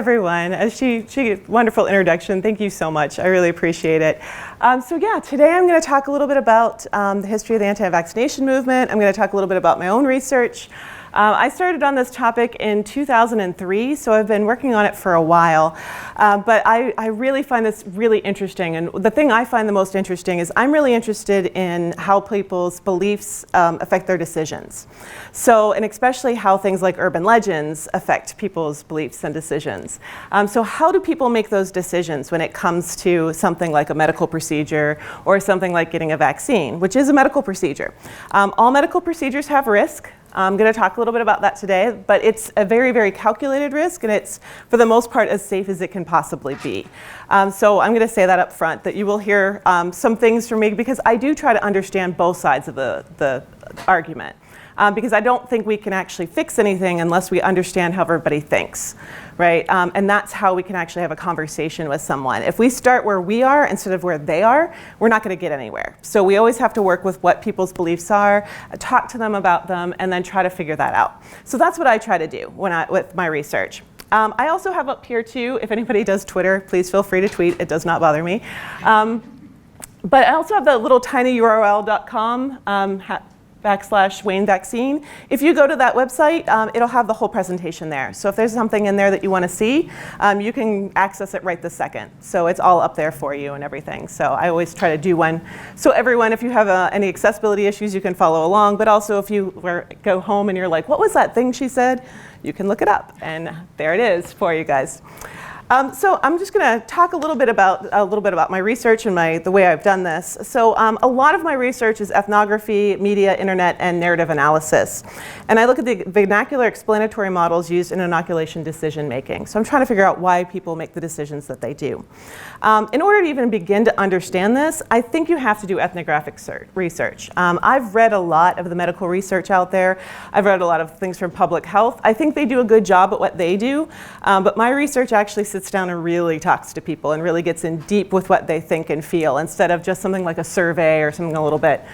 everyone. Wonderful introduction. Thank you so much. I really appreciate it. Today I'm going to talk a little bit about the history of the anti-vaccination movement. I'm going to talk a little bit about my own research. I started on this topic in 2003, so I've been working on it for a while. But I really find this really interesting. And the thing I find the most interesting is I'm really interested in how people's beliefs affect their decisions. And especially how things like urban legends affect people's beliefs and decisions. So how do people make those decisions when it comes to something like a medical procedure or something like getting a vaccine, which is a medical procedure? All medical procedures have risk. I'm going to talk a little bit about that today, but it's a very, very calculated risk, and it's, for the most part, as safe as it can possibly be. So I'm going to say that up front, that you will hear some things from me, because I do try to understand both sides of the argument. Because I don't think we can actually fix anything unless we understand how everybody thinks, right? And that's how we can actually have a conversation with someone. If we start where we are instead of where they are, we're not going to get anywhere. So we always have to work with what people's beliefs are, talk to them about them, and then try to figure that out. So that's what I try to do with my research. I also have up here too, if anybody does Twitter, please feel free to tweet. It does not bother me. But I also have the little tiny url.com /Wayne Vaccine. If you go to that website, it'll have the whole presentation there. So if there's something in there that you want to see, you can access it right this second. So it's all up there for you and everything. So I always try to do one. So everyone, if you have any accessibility issues, you can follow along. But also if you go home and you're like, what was that thing she said? You can look it up. And there it is for you guys. So I'm just going to talk a little bit about my research and the way I've done this. So a lot of my research is ethnography, media, internet, and narrative analysis. And I look at the vernacular explanatory models used in inoculation decision making. So I'm trying to figure out why people make the decisions that they do. In order to even begin to understand this, I think you have to do ethnographic research. I've read a lot of the medical research out there. I've read a lot of things from public health. I think they do a good job at what they do, but my research actually sits down and really talks to people and really gets in deep with what they think and feel, instead of just something like a survey or something a little bit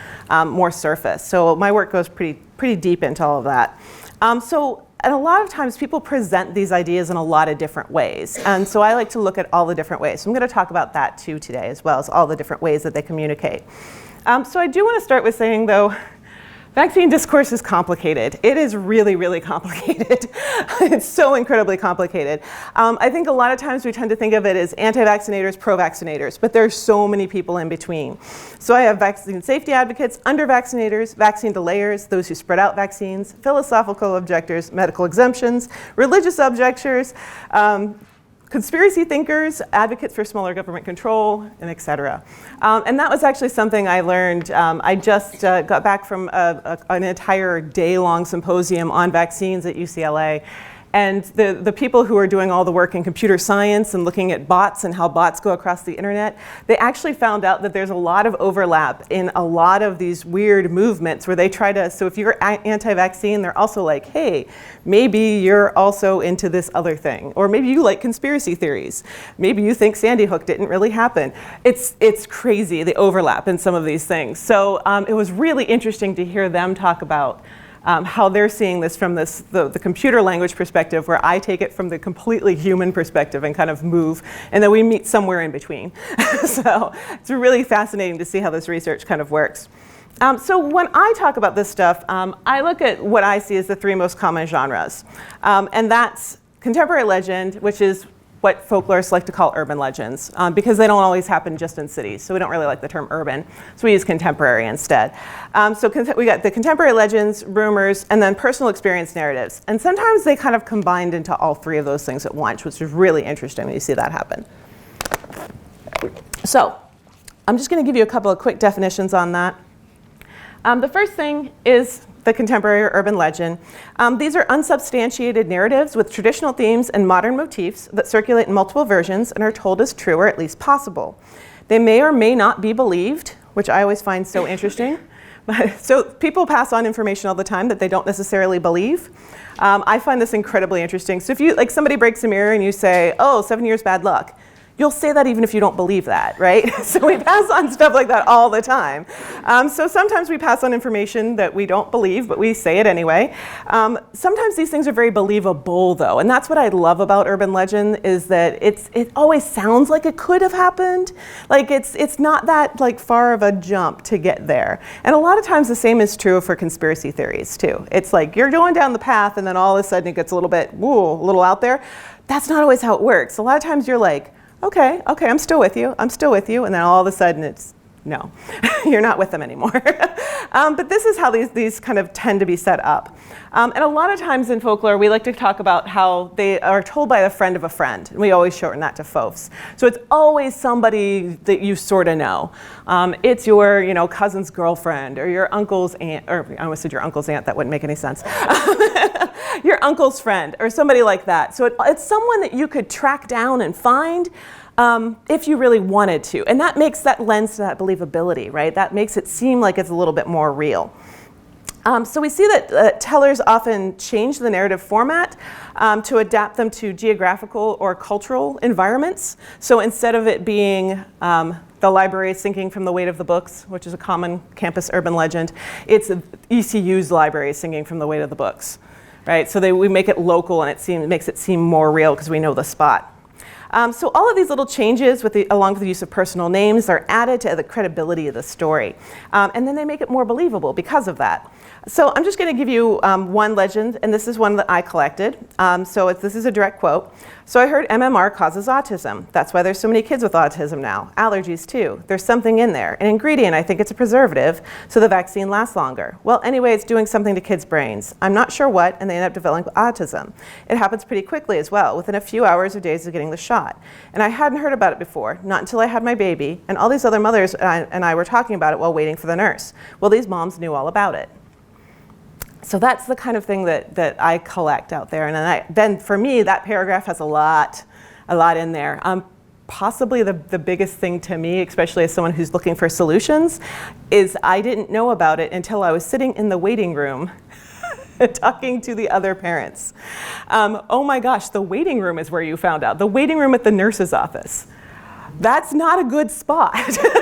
more surface. So my work goes pretty deep into all of that. And a lot of times people present these ideas in a lot of different ways. And so I like to look at all the different ways. So I'm going to talk about that too today, as well as all the different ways that they communicate. So I do want to start with saying, though, vaccine discourse is complicated. It is really, really complicated. It's so incredibly complicated. I think a lot of times we tend to think of it as anti-vaccinators, pro-vaccinators, but there's so many people in between. So I have vaccine safety advocates, under-vaccinators, vaccine delayers, those who spread out vaccines, philosophical objectors, medical exemptions, religious objectors, conspiracy thinkers, advocates for smaller government control, and et cetera. And that was actually something I learned. I just got back from an entire day-long symposium on vaccines at UCLA. And the people who are doing all the work in computer science and looking at bots and how bots go across the internet, they actually found out that there's a lot of overlap in a lot of these weird movements where they try to, so if you're anti-vaccine, they're also like, hey, maybe you're also into this other thing. Or maybe you like conspiracy theories. Maybe you think Sandy Hook didn't really happen. It's crazy, the overlap in some of these things. So it was really interesting to hear them talk about how they're seeing this from the computer language perspective, where I take it from the completely human perspective and kind of move, and then we meet somewhere in between. So it's really fascinating to see how this research kind of works. So when I talk about this stuff, I look at what I see as the three most common genres. And that's contemporary legend, which is what folklorists like to call urban legends, because they don't always happen just in cities. So we don't really like the term urban, so we use contemporary instead. So we got the contemporary legends, rumors, and then personal experience narratives. And sometimes they kind of combined into all three of those things at once, which is really interesting when you see that happen. So I'm just going to give you a couple of quick definitions on that. The first thing is the contemporary or urban legend. These are unsubstantiated narratives with traditional themes and modern motifs that circulate in multiple versions and are told as true or at least possible. They may or may not be believed, which I always find so interesting. So people pass on information all the time that they don't necessarily believe. I find this incredibly interesting. So if somebody breaks a mirror and you say, oh, 7 years bad luck, you'll say that even if you don't believe that, right? So we pass on stuff like that all the time. So sometimes we pass on information that we don't believe, but we say it anyway. Sometimes these things are very believable, though, and that's what I love about urban legend, is that it always sounds like it could have happened. Like it's not that like far of a jump to get there. And a lot of times the same is true for conspiracy theories too. It's like you're going down the path and then all of a sudden it gets a little bit, a little out there. That's not always how it works. A lot of times you're like, okay, I'm still with you, and then all of a sudden it's, no, you're not with them anymore. But this is how these kind of tend to be set up. And a lot of times in folklore, we like to talk about how they are told by a friend of a friend. And we always shorten that to FOFs. So it's always somebody that you sort of know. It's your cousin's girlfriend, or your uncle's aunt, or I almost said your uncle's aunt, that wouldn't make any sense. Your uncle's friend, or somebody like that. So it's someone that you could track down and find, if you really wanted to. And that makes that lens to that believability, right? That makes it seem like it's a little bit more real. So we see that tellers often change the narrative format to adapt them to geographical or cultural environments. So instead of it being the library singing from the weight of the books, which is a common campus urban legend, it's ECU's library singing from the weight of the books, right? So we make it local, and it makes it seem more real because we know the spot. So all of these little changes, along with the use of personal names, are added to the credibility of the story. And then they make it more believable because of that. So I'm just going to give you one legend, and this is one that I collected. This is a direct quote. So I heard MMR causes autism. That's why there's so many kids with autism now. Allergies too. There's something in there. An ingredient, I think it's a preservative, so the vaccine lasts longer. Well, anyway, it's doing something to kids' brains. I'm not sure what, and they end up developing autism. It happens pretty quickly as well, within a few hours or days of getting the shot. And I hadn't heard about it before, not until I had my baby, and all these other mothers and I were talking about it while waiting for the nurse. Well, these moms knew all about it. So that's the kind of thing that I collect out there. And then for me, that paragraph has a lot in there. Possibly the biggest thing to me, especially as someone who's looking for solutions, is I didn't know about it until I was sitting in the waiting room talking to the other parents. Oh my gosh, the waiting room is where you found out. The waiting room at the nurse's office. That's not a good spot,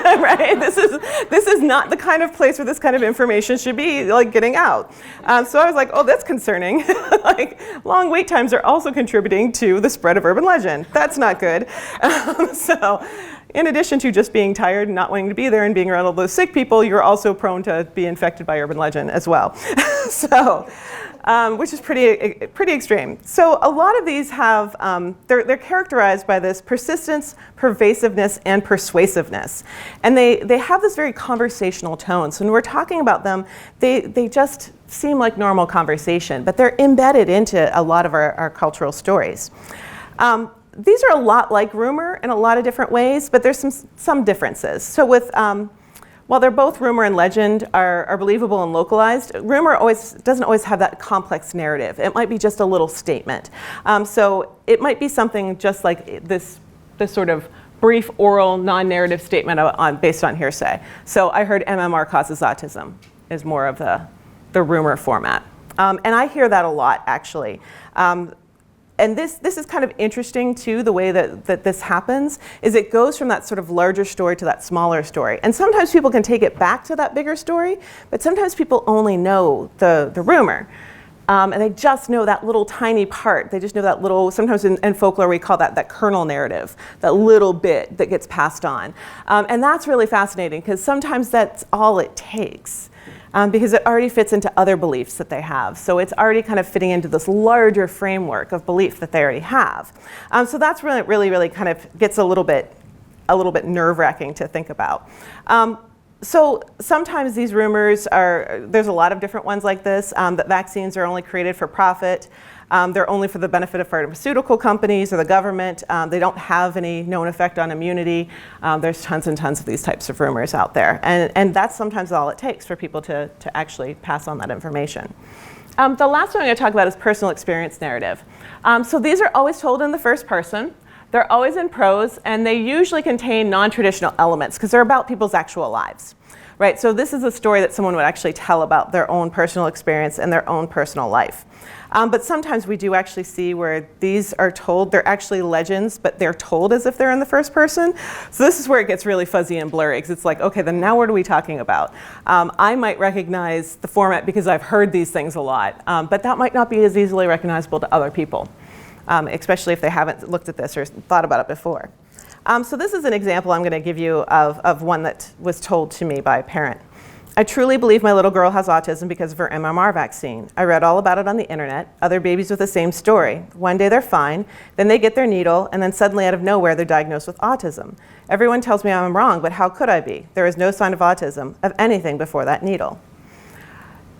right? This is not the kind of place where this kind of information should be like getting out. So I was like, oh, that's concerning. Like, long wait times are also contributing to the spread of urban legend. That's not good. So in addition to just being tired and not wanting to be there and being around all those sick people, you're also prone to be infected by urban legend as well. So, which is pretty extreme. So a lot of these have, they're characterized by this persistence, pervasiveness, and persuasiveness. And they have this very conversational tone. So when we're talking about them, they just seem like normal conversation, but they're embedded into a lot of our cultural stories. These are a lot like rumor in a lot of different ways, but there's some differences. So with, while they're both rumor and legend are believable and localized, rumor doesn't always have that complex narrative. It might be just a little statement. So it might be something just like this sort of brief oral non-narrative statement based on hearsay. So I heard MMR causes autism is more of the rumor format. And I hear that a lot, actually. And this is kind of interesting too, the way that this happens, is it goes from that sort of larger story to that smaller story. And sometimes people can take it back to that bigger story, but sometimes people only know the rumor. And they just know that little tiny part. They just know that little, sometimes in folklore we call that kernel narrative, that little bit that gets passed on. And that's really fascinating, because sometimes that's all it takes. Because it already fits into other beliefs that they have. So it's already kind of fitting into this larger framework of belief that they already have. So that's really kind of gets a little bit nerve-wracking to think about. So sometimes these rumors there's a lot of different ones like this, that vaccines are only created for profit. They're only for the benefit of pharmaceutical companies or the government. They don't have any known effect on immunity. There's tons and tons of these types of rumors out there. And that's sometimes all it takes for people to actually pass on that information. The last one I'm going to talk about is personal experience narrative. So these are always told in the first person. They're always in prose, and they usually contain non-traditional elements because they're about people's actual lives. Right? So this is a story that someone would actually tell about their own personal experience and their own personal life. But sometimes we do actually see where these are told, they're actually legends, but they're told as if they're in the first person. So this is where it gets really fuzzy and blurry, because it's like, okay, then now what are we talking about? I might recognize the format because I've heard these things a lot, but that might not be as easily recognizable to other people, especially if they haven't looked at this or thought about it before. So this is an example I'm going to give you of one that was told to me by a parent. I truly believe my little girl has autism because of her MMR vaccine. I read all about it on the internet, other babies with the same story. One day they're fine, then they get their needle, and then suddenly out of nowhere they're diagnosed with autism. Everyone tells me I'm wrong, but how could I be? There is no sign of autism, of anything before that needle.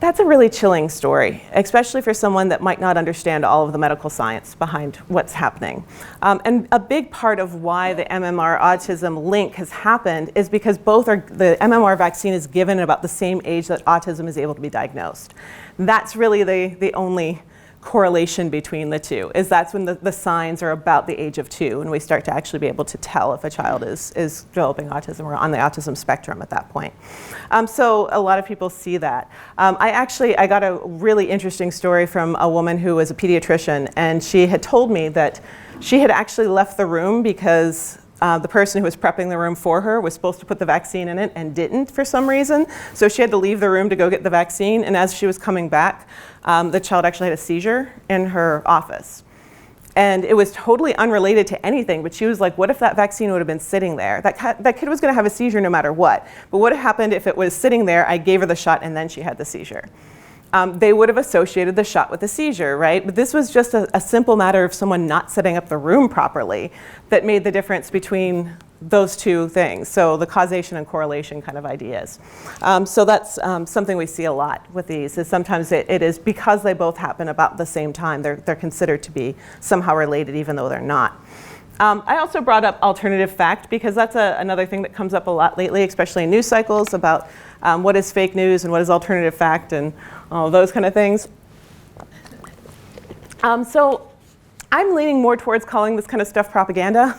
That's a really chilling story, especially for someone that might not understand all of the medical science behind what's happening. And a big part of why the MMR autism link has happened is because the MMR vaccine is given at about the same age that autism is able to be diagnosed. That's really the only correlation between the two, is that's when the signs are about the age of 2, and we start to actually be able to tell if a child is developing autism or on the autism spectrum at that point. So a lot of people see that. I got a really interesting story from a woman who was a pediatrician, and she had told me that she had actually left the room because the person who was prepping the room for her was supposed to put the vaccine in it and didn't for some reason. So she had to leave the room to go get the vaccine, and as she was coming back, the child actually had a seizure in her office. And it was totally unrelated to anything, but she was like, what if that vaccine would have been sitting there? That kid was going to have a seizure no matter what. But what happened if it was sitting there, I gave her the shot, and then she had the seizure? They would have associated the shot with the seizure, right? But this was just a simple matter of someone not setting up the room properly that made the difference between those two things. So the causation and correlation kind of ideas. So that's something we see a lot with these, is sometimes it is because they both happen about the same time, they're considered to be somehow related even though they're not. I also brought up alternative fact because that's another thing that comes up a lot lately, especially in news cycles about what is fake news and what is alternative fact and all those kind of things. So I'm leaning more towards calling this kind of stuff propaganda.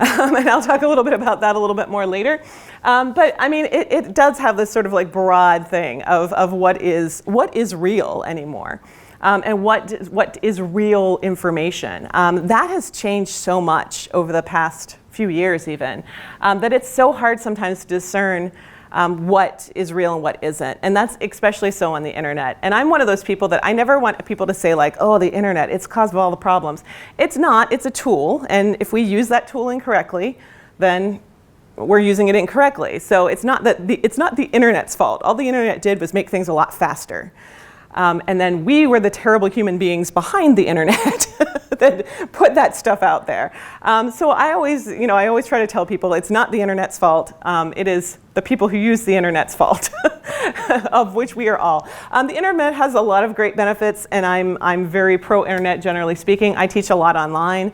And I'll talk a little bit about that a little bit more later. But I mean, it does have this sort of like broad thing of what is real anymore. And what is real information. That has changed so much over the past few years even, that it's so hard sometimes to discern what is real and what isn't. And that's especially so on the internet. And I'm one of those people that I never want people to say like, oh, the internet, it's caused all the problems. It's not, it's a tool. And if we use that tool incorrectly, then we're using it incorrectly. So it's not the internet's fault. All the internet did was make things a lot faster. And then we were the terrible human beings behind the internet that put that stuff out there. So I always try to tell people it's not the internet's fault. It is the people who use the internet's fault, of which we are all. The internet has a lot of great benefits, and I'm very pro-internet generally speaking. I teach a lot online,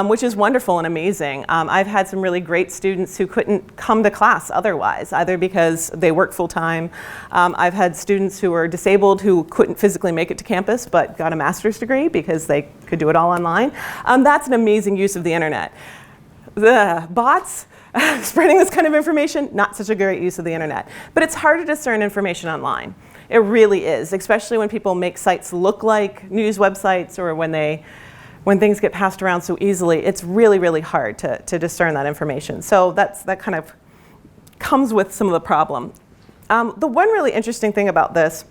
which is wonderful and amazing. I've had some really great students who couldn't come to class otherwise, either because they work full-time. I've had students who are disabled who couldn't physically make it to campus but got a master's degree because they could do it all online. That's an amazing use of the internet. The bots, spreading this kind of information, not such a great use of the internet. But it's hard to discern information online. It really is, especially when people make sites look like news websites or when things get passed around so easily. It's really, really hard to discern that information. So that kind of comes with some of the problem. The one really interesting thing about this,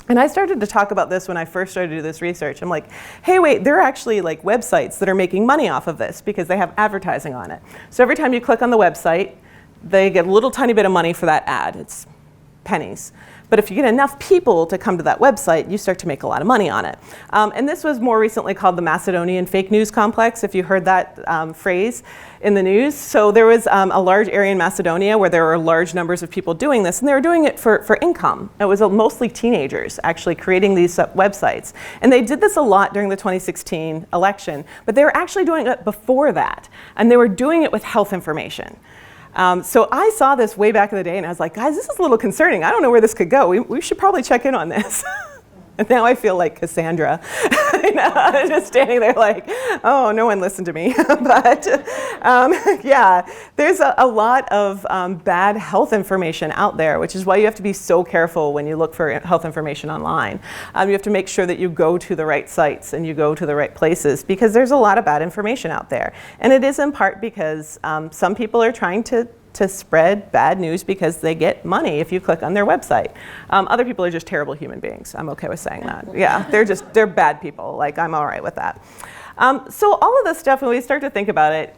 and I started to talk about this when I first started to do this research. I'm like, hey, wait, there are actually like websites that are making money off of this because they have advertising on it. So every time you click on the website, they get a little tiny bit of money for that ad. It's pennies. But if you get enough people to come to that website, you start to make a lot of money on it. And this was more recently called the Macedonian fake news complex, if you heard that phrase in the news. So there was a large area in Macedonia where there were large numbers of people doing this, and they were doing it for income. It was mostly teenagers actually creating these websites. And they did this a lot during the 2016 election, but they were actually doing it before that. And they were doing it with health information. So I saw this way back in the day, and I was like, guys, this is a little concerning. I don't know where this could go. We should probably check in on this. And now I feel like Cassandra, just standing there like, oh, no one listened to me. But yeah, there's a lot of bad health information out there, which is why you have to be so careful when you look for health information online. You have to make sure that you go to the right sites and you go to the right places, because there's a lot of bad information out there. And it is in part because some people are trying to spread bad news because they get money if you click on their website. Other people are just terrible human beings. I'm okay with saying that. Yeah, they're bad people. Like, I'm all right with that. So all of this stuff, when we start to think about it,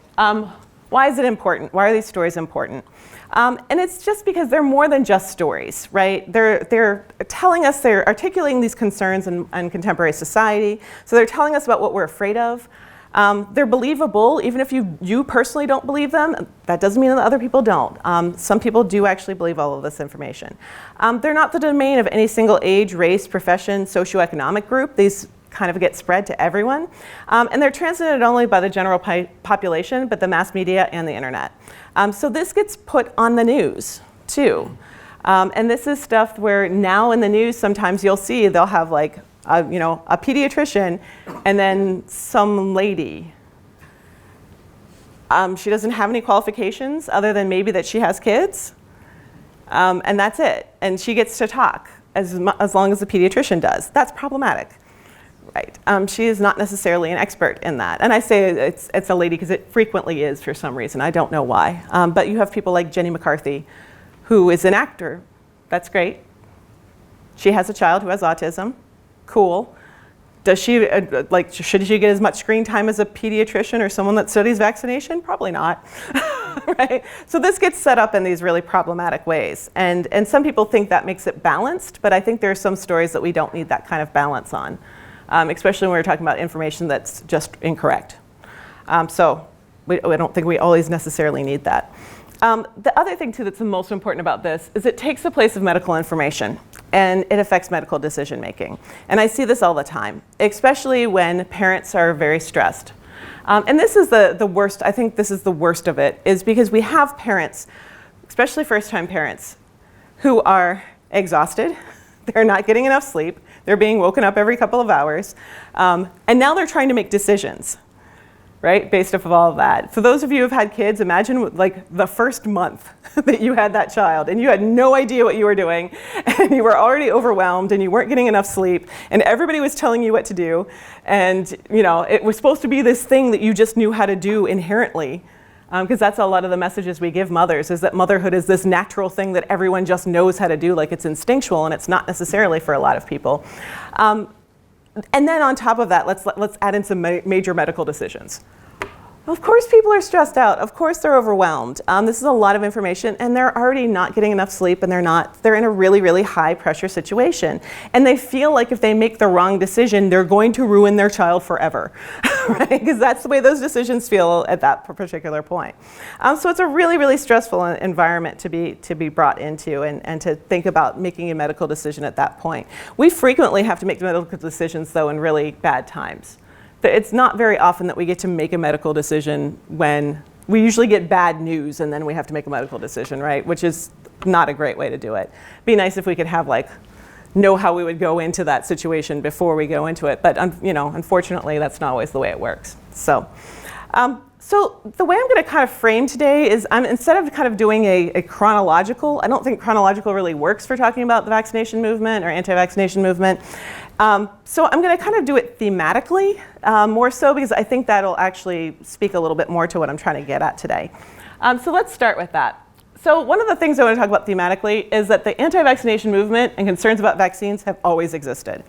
why is it important? Why are these stories important? And it's just because they're more than just stories, right? They're telling us, they're articulating these concerns in contemporary society. So they're telling us about what we're afraid of. They're believable, even if you personally don't believe them. That doesn't mean that other people don't. Some people do actually believe all of this information. They're not the domain of any single age, race, profession, socioeconomic group. These kind of get spread to everyone. And they're transmitted not only by the general population, but the mass media and the internet. So this gets put on the news, too. And this is stuff where now in the news, sometimes you'll see they'll have like, a pediatrician, and then some lady. She doesn't have any qualifications other than maybe that she has kids, and that's it. And she gets to talk as long as the pediatrician does. That's problematic, right? She is not necessarily an expert in that. And I say it's a lady because it frequently is for some reason. I don't know why. But you have people like Jenny McCarthy, who is an actor. That's great. She has a child who has autism. Cool. Does she, should she get as much screen time as a pediatrician or someone that studies vaccination? Probably not, right? So this gets set up in these really problematic ways. And some people think that makes it balanced, but I think there are some stories that we don't need that kind of balance on, especially when we're talking about information that's just incorrect. So I don't think we always necessarily need that. The other thing, too, that's the most important about this is it takes the place of medical information, and it affects medical decision making. And I see this all the time, especially when parents are very stressed. And this is the worst. I think this is the worst of it, is because we have parents, especially first-time parents, who are exhausted. They're not getting enough sleep. They're being woken up every couple of hours. And now they're trying to make decisions, right, based off of all of that. For those of you who've had kids, imagine like the first month that you had that child and you had no idea what you were doing, and you were already overwhelmed and you weren't getting enough sleep, and everybody was telling you what to do, and it was supposed to be this thing that you just knew how to do inherently, because that's a lot of the messages we give mothers, is that motherhood is this natural thing that everyone just knows how to do, like it's instinctual, and it's not necessarily for a lot of people. And then on top of that, let's add in some major medical decisions. Of course people are stressed out. Of course they're overwhelmed. This is a lot of information, and they're already not getting enough sleep, and they're in a really, really high pressure situation. And they feel like if they make the wrong decision, they're going to ruin their child forever, right? Because that's the way those decisions feel at that particular point. So it's a really, really stressful environment to be brought into, and to think about making a medical decision at that point. We frequently have to make medical decisions, though, in really bad times. It's not very often that we get to make a medical decision when we usually get bad news and then we have to make a medical decision, right? Which is not a great way to do it. It'd be nice if we could have know how we would go into that situation before we go into it. But unfortunately, that's not always the way it works. So the way I'm going to kind of frame today is instead of kind of doing a chronological, I don't think chronological really works for talking about the vaccination movement or anti-vaccination movement. So I'm going to kind of do it thematically, more so because I think that'll actually speak a little bit more to what I'm trying to get at today. So let's start with that. So one of the things I want to talk about thematically is that the anti-vaccination movement and concerns about vaccines have always existed.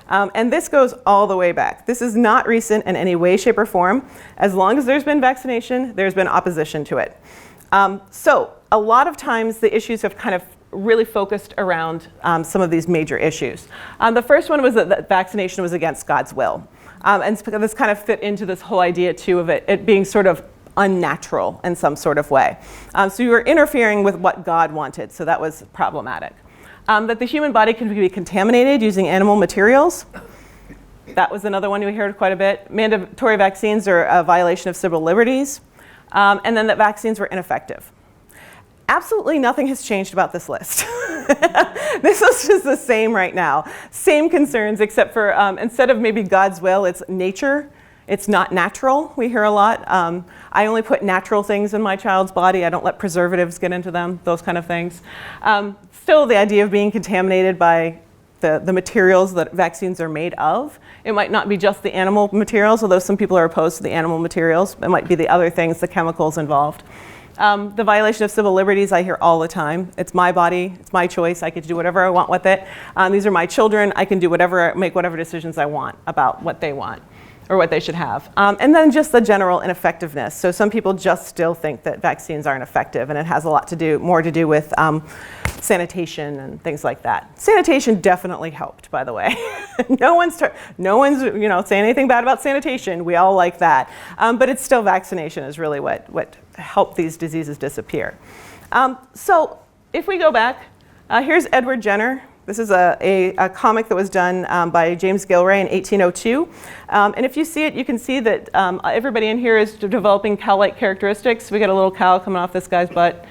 And this goes all the way back. This is not recent in any way, shape, or form. As long as there's been vaccination, there's been opposition to it. So a lot of times the issues have kind of really focused around some of these major issues. The first one was that vaccination was against God's will. And this kind of fit into this whole idea, too, of it being sort of unnatural in some sort of way. So you were interfering with what God wanted, so that was problematic. That the human body can be contaminated using animal materials. That was another one we heard quite a bit. Mandatory vaccines are a violation of civil liberties. And then that vaccines were ineffective. Absolutely nothing has changed about this list. This is just the same right now. Same concerns, except for instead of maybe God's will, it's nature. It's not natural, we hear a lot. I only put natural things in my child's body. I don't let preservatives get into them, those kind of things. Still, the idea of being contaminated by the materials that vaccines are made of. It might not be just the animal materials, although some people are opposed to the animal materials. It might be the other things, the chemicals involved. The violation of civil liberties I hear all the time. It's my body, it's my choice, I get to do whatever I want with it. These are my children, I can do whatever, make whatever decisions I want about what they want or what they should have. And then just the general ineffectiveness. So some people just still think that vaccines aren't effective, and it has a lot to do, more to do with sanitation and things like that. Sanitation definitely helped, by the way. No one's saying anything bad about sanitation. We all like that. But it's still vaccination is really what helped these diseases disappear. So if we go back, here's Edward Jenner. This is a comic that was done by James Gilray in 1802. And if you see it, you can see that everybody in here is developing cow-like characteristics. We got a little cow coming off this guy's butt,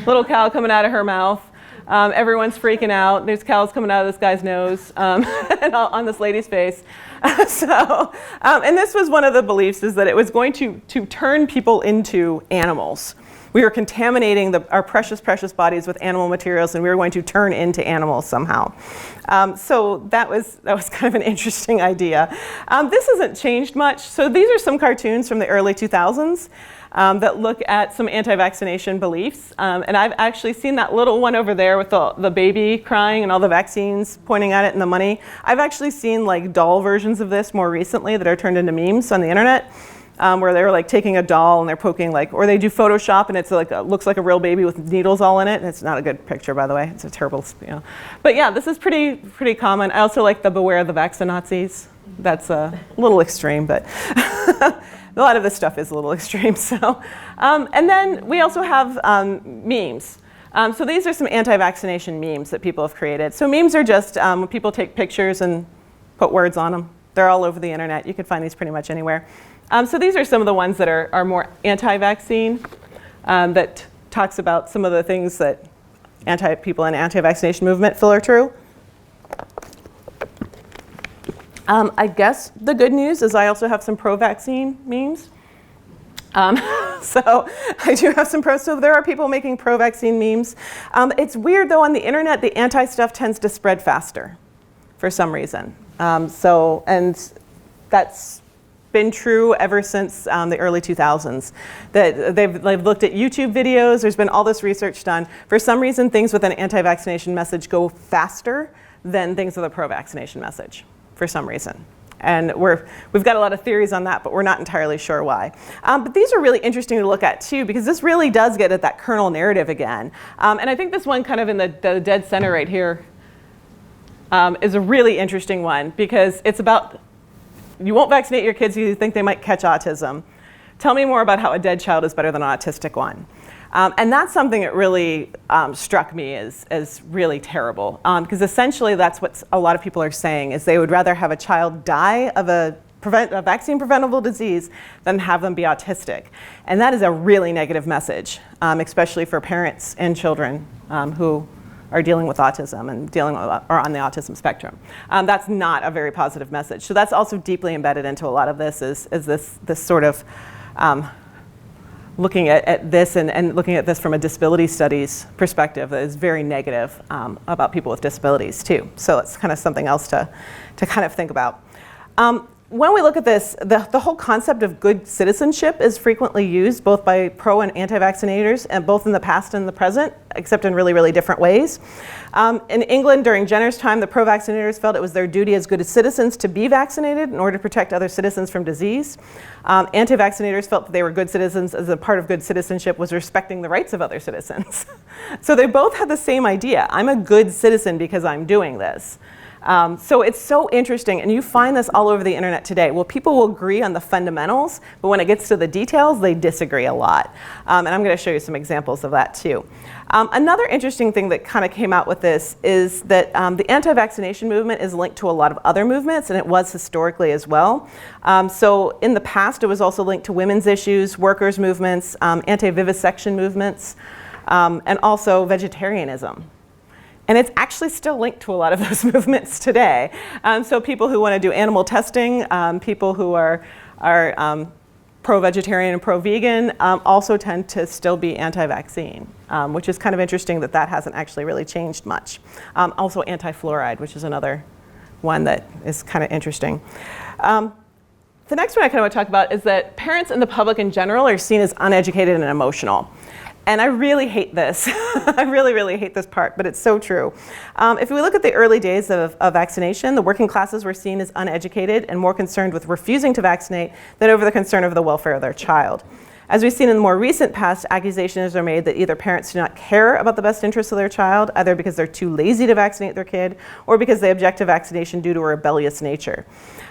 little cow coming out of her mouth. Everyone's freaking out. There's cows coming out of this guy's nose and on this lady's face. And this was one of the beliefs, is that it was going to turn people into animals. We were contaminating our precious, precious bodies with animal materials, and we were going to turn into animals somehow. So that was kind of an interesting idea. This hasn't changed much. So these are some cartoons from the early 2000s that look at some anti-vaccination beliefs. And I've actually seen that little one over there with the baby crying and all the vaccines pointing at it and the money. I've actually seen like doll versions of this more recently that are turned into memes on the internet. Where they're like taking a doll and they're poking or they do Photoshop and it's like looks like a real baby with needles all in it. And it's not a good picture, by the way. It's a terrible, But yeah, this is pretty common. I also like the beware the Vaccinazis. That's a little extreme, but a lot of this stuff is a little extreme. So, and then we also have memes. So these are some anti-vaccination memes that people have created. So memes are just when people take pictures and put words on them. They're all over the internet. You can find these pretty much anywhere. So these are some of the ones that are more anti-vaccine, that talks about some of the things that people in the anti-vaccination movement feel are true. I guess the good news is I also have some pro-vaccine memes. So I do have some so there are people making pro-vaccine memes. It's weird though, on the internet, the anti-stuff tends to spread faster for some reason. And that's been true ever since the early 2000s. That they've looked at YouTube videos. There's been all this research done. For some reason, things with an anti-vaccination message go faster than things with a pro-vaccination message, for some reason. And we've got a lot of theories on that, but we're not entirely sure why. But these are really interesting to look at too, because this really does get at that kernel narrative again. And I think this one kind of in the dead center right here is a really interesting one, because it's about you won't vaccinate your kids because you think they might catch autism. Tell me more about how a dead child is better than an autistic one. And that's something that really struck me as really terrible. Because essentially that's what a lot of people are saying, is they would rather have a child die of a vaccine preventable disease than have them be autistic. And that is a really negative message, especially for parents and children who are dealing with autism and or on the autism spectrum. That's not a very positive message. So that's also deeply embedded into a lot of this, is this sort of looking at this and looking at this from a disability studies perspective that is very negative about people with disabilities too. So it's kind of something else to kind of think about. When we look at this, the whole concept of good citizenship is frequently used both by pro and anti-vaccinators, and both in the past and the present, except in really, really different ways. In England during Jenner's time, the pro-vaccinators felt it was their duty as good citizens to be vaccinated in order to protect other citizens from disease. Anti-vaccinators felt that they were good citizens, as a part of good citizenship was respecting the rights of other citizens. So they both had the same idea. I'm a good citizen because I'm doing this. So it's so interesting, and you find this all over the internet today. Well, people will agree on the fundamentals, but when it gets to the details, they disagree a lot. And I'm going to show you some examples of that too. Another interesting thing that kind of came out with this is that the anti-vaccination movement is linked to a lot of other movements, and it was historically as well. So in the past, it was also linked to women's issues, workers' movements, anti-vivisection movements. and also vegetarianism. And it's actually still linked to a lot of those movements today. So people who want to do animal testing, people who are pro-vegetarian and pro-vegan also tend to still be anti-vaccine, which is kind of interesting that that hasn't actually really changed much. Also anti-fluoride, which is another one that is kind of interesting. The next one I kind of want to talk about is that parents and the public in general are seen as uneducated and emotional. And I really hate this. I really, really hate this part, but it's so true. If we look at the early days of vaccination, the working classes were seen as uneducated and more concerned with refusing to vaccinate than over the concern of the welfare of their child. As we've seen in the more recent past, accusations are made that either parents do not care about the best interests of their child, either because they're too lazy to vaccinate their kid, or because they object to vaccination due to a rebellious nature.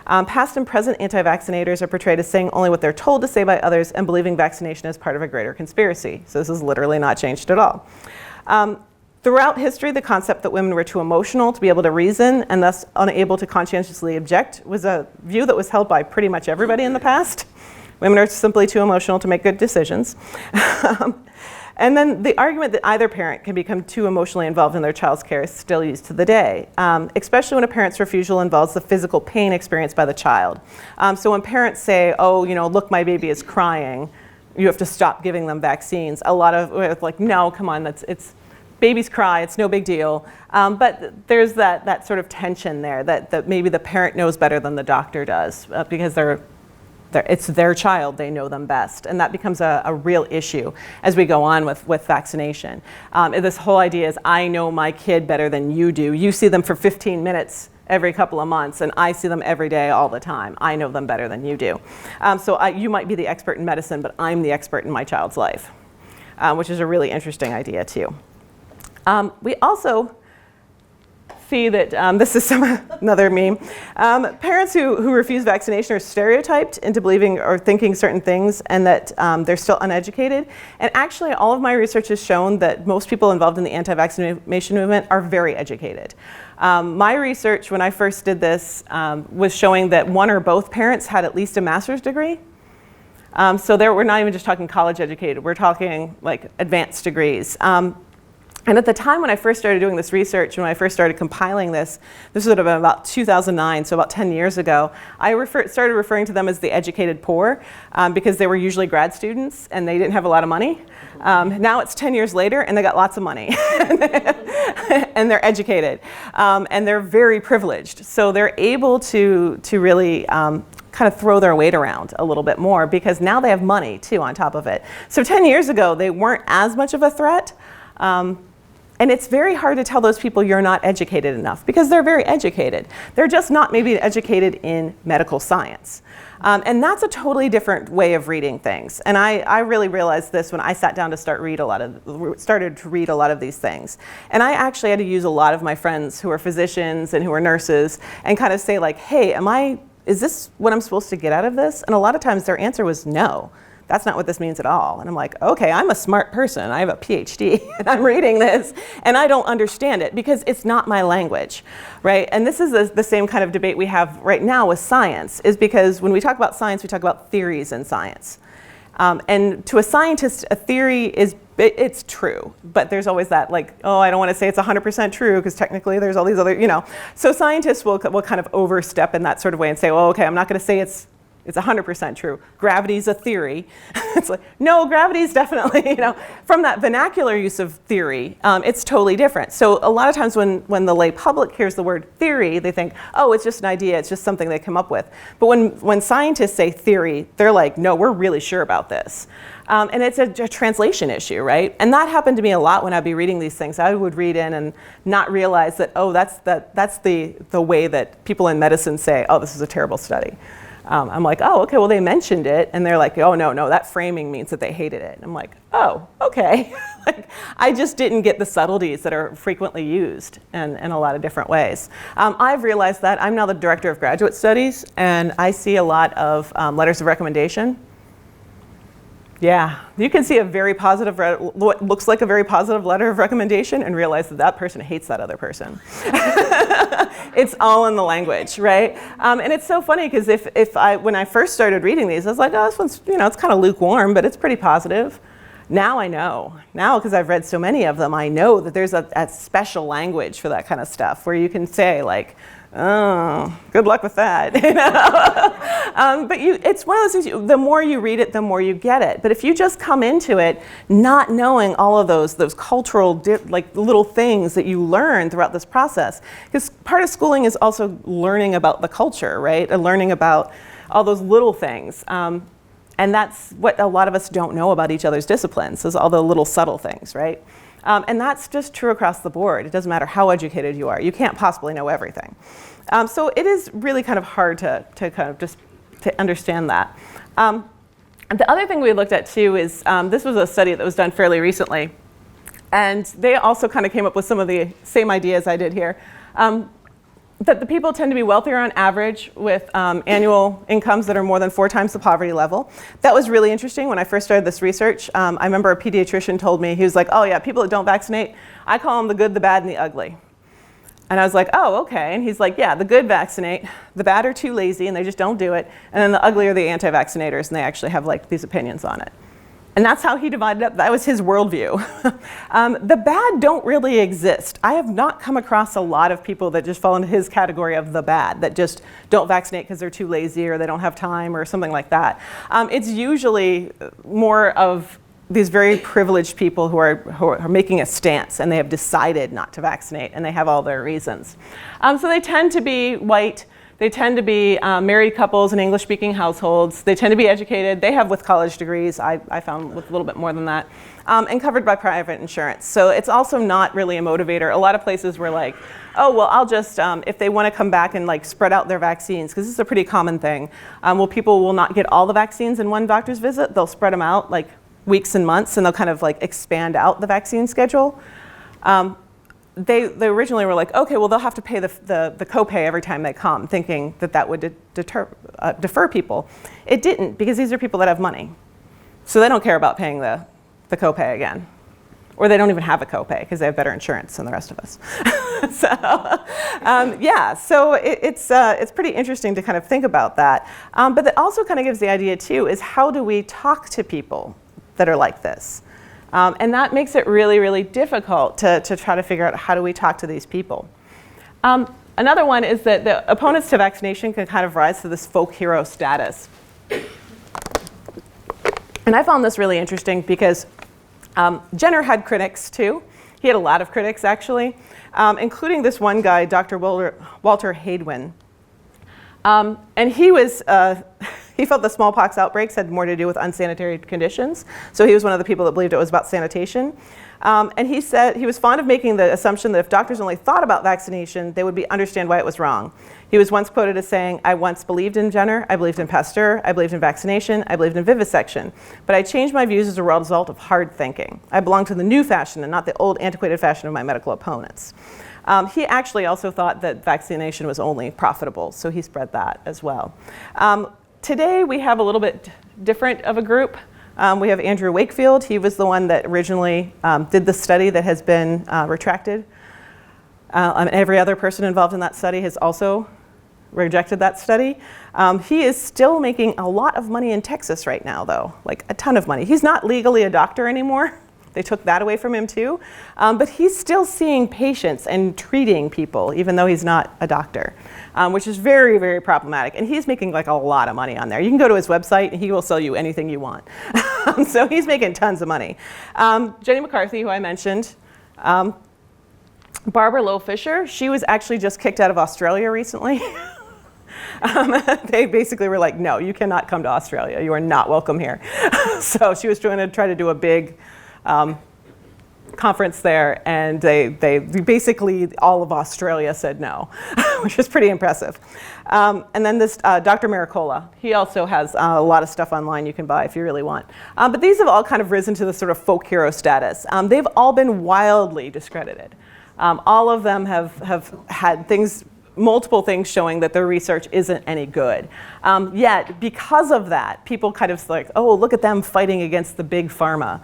Past and present anti-vaccinators are portrayed as saying only what they're told to say by others and believing vaccination is part of a greater conspiracy. So this has literally not changed at all. Throughout history, the concept that women were too emotional to be able to reason and thus unable to conscientiously object was a view that was held by pretty much everybody in the past. Women are simply too emotional to make good decisions. And then the argument that either parent can become too emotionally involved in their child's care is still used to the day, especially when a parent's refusal involves the physical pain experienced by the child. So when parents say, oh, you know, look, my baby is crying, you have to stop giving them vaccines, a lot of like, no, come on, it's babies cry, it's no big deal. But there's that sort of tension there that maybe the parent knows better than the doctor does because it's their child, they know them best. And that becomes a real issue as we go on with vaccination. This whole idea is, I know my kid better than you do. You see them for 15 minutes every couple of months, and I see them every day all the time. I know them better than you do. So you might be the expert in medicine, but I'm the expert in my child's life, which is a really interesting idea too. We also see that, this is another meme, parents who refuse vaccination are stereotyped into believing or thinking certain things and that they're still uneducated. And actually all of my research has shown that most people involved in the anti-vaccination movement are very educated. My research when I first did this was showing that one or both parents had at least a master's degree. So we're not even just talking college educated, we're talking like advanced degrees. And at the time when I first started doing this research, when I first started compiling this would have been about 2009, so about 10 years ago, I started referring to them as the educated poor because they were usually grad students and they didn't have a lot of money. Now it's 10 years later and they got lots of money and they're educated and they're very privileged. So they're able to really kind of throw their weight around a little bit more because now they have money too on top of it. So 10 years ago, they weren't as much of a threat. And it's very hard to tell those people you're not educated enough because they're very educated. They're just not maybe educated in medical science. And that's a totally different way of reading things. And I really realized this when I sat down to started to read a lot of these things. And I actually had to use a lot of my friends who are physicians and who are nurses and kind of say like, hey, is this what I'm supposed to get out of this? And a lot of times their answer was no. That's not what this means at all. And I'm like, okay, I'm a smart person. I have a PhD and I'm reading this and I don't understand it because it's not my language, right? And this is the same kind of debate we have right now with science is because when we talk about science, we talk about theories in science. And to a scientist, a theory it's true, but there's always that like, oh, I don't want to say it's 100% true because technically there's all these other, So scientists will kind of overstep in that sort of way and say, well, okay, I'm not going to say it's 100% true. Gravity's a theory. It's like, no, gravity's definitely, from that vernacular use of theory, it's totally different. So a lot of times when the lay public hears the word theory, they think, oh, it's just an idea, it's just something they come up with. But when scientists say theory, they're like, no, we're really sure about this. And it's a translation issue, right? And that happened to me a lot when I'd be reading these things. I would read in and not realize that, oh, that's the way that people in medicine say, oh, this is a terrible study. I'm like, oh, okay, well, they mentioned it. And they're like, oh, no, that framing means that they hated it. And I'm like, oh, okay. Like, I just didn't get the subtleties that are frequently used in a lot of different ways. I've realized that. I'm now the director of graduate studies, and I see a lot of letters of recommendation. Yeah, you can see a very positive, what looks like a very positive letter of recommendation and realize that that person hates that other person. It's all in the language, right? And it's so funny because when I first started reading these, I was like, oh, this one's, it's kind of lukewarm, but it's pretty positive. Now I know. Now, because I've read so many of them, I know that there's a special language for that kind of stuff where you can say like, oh, good luck with that. But it's one of those things, the more you read it, the more you get it. But if you just come into it not knowing all of those cultural like little things that you learn throughout this process, because part of schooling is also learning about the culture, right? And learning about all those little things. And that's what a lot of us don't know about each other's disciplines, is all the little subtle things, right? And that's just true across the board. It doesn't matter how educated you are. You can't possibly know everything. So it is really kind of hard to kind of just to understand that. The other thing we looked at too is, this was a study that was done fairly recently. And they also kind of came up with some of the same ideas I did here. That the people tend to be wealthier on average with annual incomes that are more than 4 times the poverty level. That was really interesting when I first started this research. I remember a pediatrician told me, he was like, oh yeah, people that don't vaccinate, I call them the good, the bad, and the ugly. And I was like, oh, okay. And he's like, yeah, the good vaccinate, the bad are too lazy and they just don't do it. And then the ugly are the anti-vaccinators and they actually have like these opinions on it. And that's how he divided up. That was his worldview. The bad don't really exist. I have not come across a lot of people that just fall into his category of the bad, that just don't vaccinate because they're too lazy or they don't have time or something like that. It's usually more of these very privileged people who are making a stance and they have decided not to vaccinate and they have all their reasons. So they tend to be white. They tend to be married couples in English-speaking households. They tend to be educated. They have with college degrees, I found with a little bit more than that, and covered by private insurance. So it's also not really a motivator. A lot of places were like, oh, well, I'll just, if they want to come back and like spread out their vaccines, because this is a pretty common thing. Well, people will not get all the vaccines in one doctor's visit. They'll spread them out like weeks and months, and they'll kind of like expand out the vaccine schedule. They originally were like, okay, well, they'll have to pay the copay every time they come, thinking that that would defer people. It didn't, because these are people that have money. So they don't care about paying the copay again. Or they don't even have a copay because they have better insurance than the rest of us. So yeah, so it's pretty interesting to kind of think about that. But it also kind of gives the idea too, is how do we talk to people that are like this? And that makes it really, really difficult to try to figure out how do we talk to these people. Another one is that the opponents to vaccination can kind of rise to this folk hero status. And I found this really interesting because Jenner had critics too. He had a lot of critics actually, including this one guy, Dr. Walter Hadwin. And he was, he felt the smallpox outbreaks had more to do with unsanitary conditions. So he was one of the people that believed it was about sanitation. And he said he was fond of making the assumption that if doctors only thought about vaccination, they would understand why it was wrong. He was once quoted as saying, I once believed in Jenner, I believed in Pasteur, I believed in vaccination, I believed in vivisection. But I changed my views as a result of hard thinking. I belong to the new fashion and not the old antiquated fashion of my medical opponents. He actually also thought that vaccination was only profitable, so he spread that as well. Today we have a little bit different of a group. We have Andrew Wakefield. He was the one that originally did the study that has been retracted. And every other person involved in that study has also rejected that study. He is still making a lot of money in Texas right now, though, like a ton of money. He's not legally a doctor anymore. They took that away from him too. But he's still seeing patients and treating people, even though he's not a doctor, which is very, very problematic. And he's making like a lot of money on there. You can go to his website and he will sell you anything you want. So he's making tons of money. Jenny McCarthy, who I mentioned, Barbara Lowe Fisher, she was actually just kicked out of Australia recently. They basically were like, no, you cannot come to Australia. You are not welcome here. So she was try to do a big conference there, and they basically all of Australia said no, which is pretty impressive. And then this Dr. Maricola, he also has a lot of stuff online you can buy if you really want. But these have all kind of risen to the sort of folk hero status. They've all been wildly discredited. All of them have had multiple things showing that their research isn't any good. Yet, because of that, people kind of like, oh, look at them fighting against the big pharma.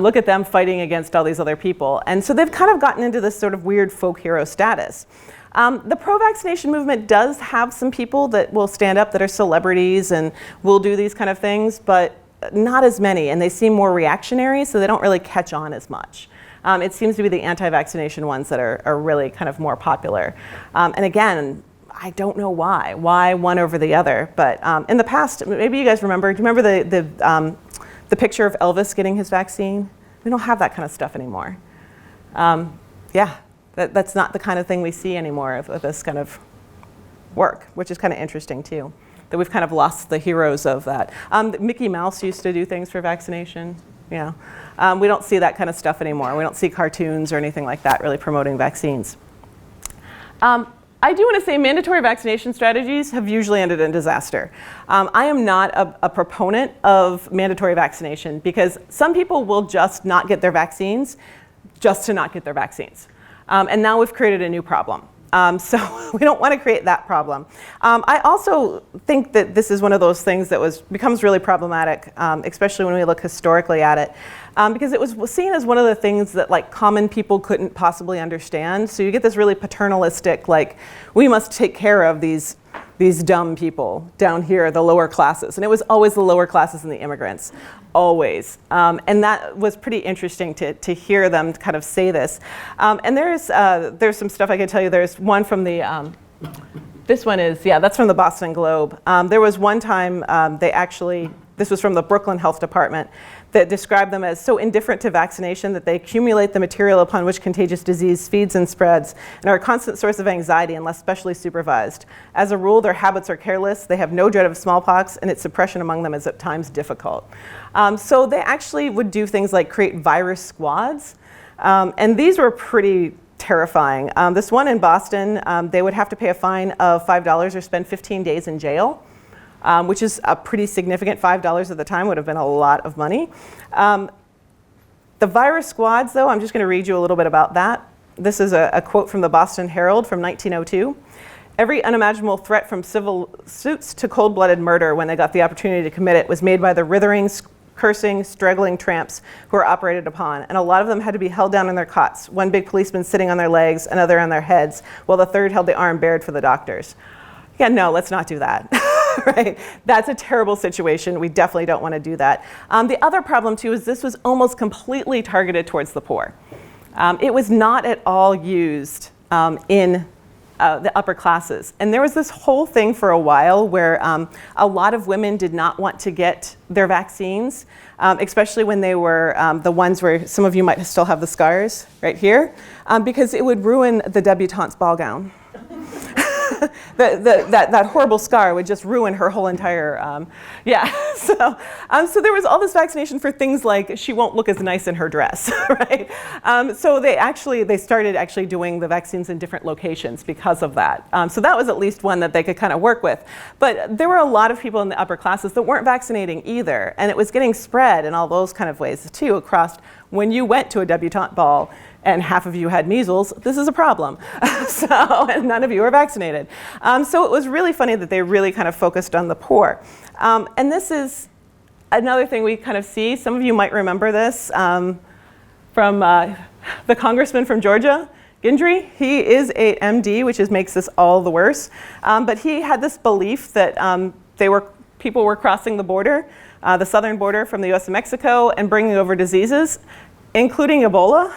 Look at them fighting against all these other people. And so they've kind of gotten into this sort of weird folk hero status. The pro-vaccination movement does have some people that will stand up that are celebrities and will do these kind of things, but not as many, and they seem more reactionary, so they don't really catch on as much. It seems to be the anti-vaccination ones that are really kind of more popular. And again, I don't know why one over the other, but in the past, maybe you guys remember, do you remember the picture of Elvis getting his vaccine? We don't have that kind of stuff anymore. Yeah, that's not the kind of thing we see anymore of this kind of work, which is kind of interesting too, that we've kind of lost the heroes of that. Mickey Mouse used to do things for vaccination. Yeah, we don't see that kind of stuff anymore. We don't see cartoons or anything like that really promoting vaccines. I do want to say mandatory vaccination strategies have usually ended in disaster. I am not a proponent of mandatory vaccination because some people will just not get their vaccines just to not get their vaccines. And now we've created a new problem. So we don't want to create that problem. I also think that this is one of those things that becomes really problematic, especially when we look historically at it, because it was seen as one of the things that like common people couldn't possibly understand. So you get this really paternalistic, like, we must take care of these dumb people down here, the lower classes. And it was always the lower classes and the immigrants, always. And that was pretty interesting to hear them kind of say this. And there's some stuff I can tell you. There's one from the, this one is, yeah, that's from the Boston Globe. There was one time this was from the Brooklyn Health Department, that described them as so indifferent to vaccination that they accumulate the material upon which contagious disease feeds and spreads and are a constant source of anxiety unless specially supervised. As a rule, their habits are careless, they have no dread of smallpox, and its suppression among them is at times difficult. So they actually would do things like create virus squads, and these were pretty terrifying. This one in Boston, they would have to pay a fine of $5 or spend 15 days in jail. Which is a pretty significant. $5 at the time would have been a lot of money. The virus squads, though, I'm just going to read you a little bit about that. This is a quote from the Boston Herald from 1902. Every unimaginable threat from civil suits to cold-blooded murder when they got the opportunity to commit it was made by the writhing, cursing, struggling tramps who were operated upon. And a lot of them had to be held down in their cots, one big policeman sitting on their legs, another on their heads, while the third held the arm bared for the doctors. Yeah, no, let's not do that. Right? That's a terrible situation. We definitely don't want to do that. The other problem, too, is this was almost completely targeted towards the poor. It was not at all used in the upper classes. And there was this whole thing for a while where a lot of women did not want to get their vaccines, especially when they were the ones where some of you might still have the scars right here, because it would ruin the debutante's ball gown. That horrible scar would just ruin her whole entire, yeah. So there was all this vaccination for things like she won't look as nice in her dress, right? So they started actually doing the vaccines in different locations because of that. So that was at least one that they could kind of work with. But there were a lot of people in the upper classes that weren't vaccinating either, and it was getting spread in all those kind of ways too across. When you went to a debutante ball and half of you had measles, this is a problem. And none of you are vaccinated. So it was really funny that they really kind of focused on the poor. And this is another thing we kind of see. Some of you might remember this from the congressman from Georgia, Gendry. He is a MD, which makes this all the worse. But he had this belief that people were crossing the border, the southern border from the US and Mexico, and bringing over diseases, including Ebola.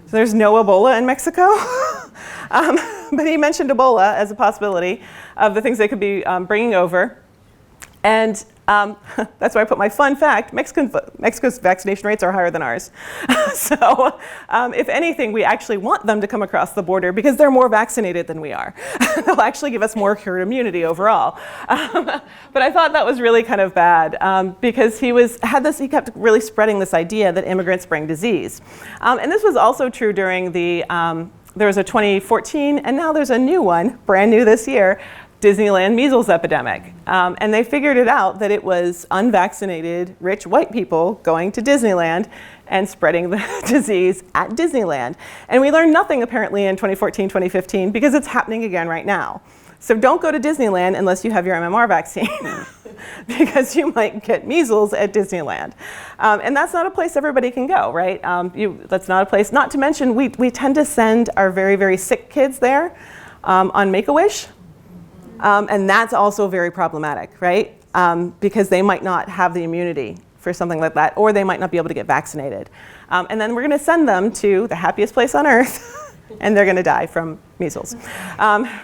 So there's no Ebola in Mexico. But he mentioned Ebola as a possibility of the things they could be bringing over. And that's why I put my fun fact, Mexico's vaccination rates are higher than ours. So if anything, we actually want them to come across the border because they're more vaccinated than we are. They'll actually give us more herd immunity overall. But I thought that was really kind of bad because he kept really spreading this idea that immigrants bring disease. And this was also true during there was a 2014, and now there's a new one, brand new this year, Disneyland measles epidemic. And they figured it out that it was unvaccinated, rich white people going to Disneyland and spreading the disease at Disneyland. And we learned nothing apparently in 2014, 2015, because it's happening again right now. So don't go to Disneyland unless you have your MMR vaccine, because you might get measles at Disneyland. And that's not a place everybody can go, right? That's not a place, not to mention we tend to send our very, very sick kids there on Make-A-Wish. And that's also very problematic, right? because they might not have the immunity for something like that, or they might not be able to get vaccinated. And then we're going to send them to the happiest place on earth, and they're going to die from measles,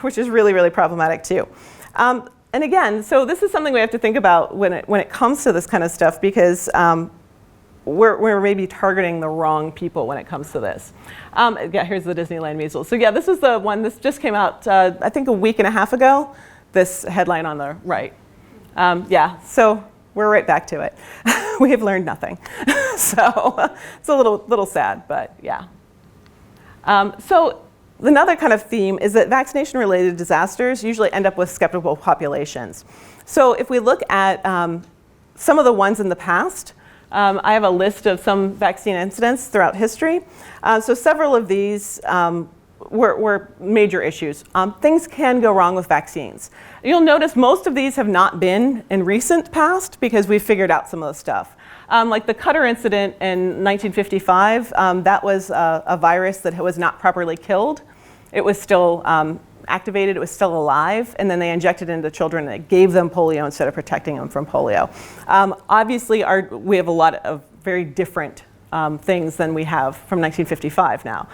which is really, really problematic too. And again, so this is something we have to think about when it comes to this kind of stuff, because we're maybe targeting the wrong people when it comes to this. Yeah, here's the Disneyland measles. So yeah, this is the one, this just came out, I think a week and a half ago, this headline on the right. Yeah, so we're right back to it. We have learned nothing. So it's a little sad, but yeah. So another kind of theme is that vaccination-related disasters usually end up with skeptical populations. So if we look at some of the ones in the past, I have a list of some vaccine incidents throughout history. So several of these were major issues. Things can go wrong with vaccines. You'll notice most of these have not been in recent past because we've figured out some of the stuff. Like the Cutter incident in 1955, that was a virus that was not properly killed. It was still activated, it was still alive, and then they injected it into children and it gave them polio instead of protecting them from polio. Obviously, we have a lot of very different things than we have from 1955 now.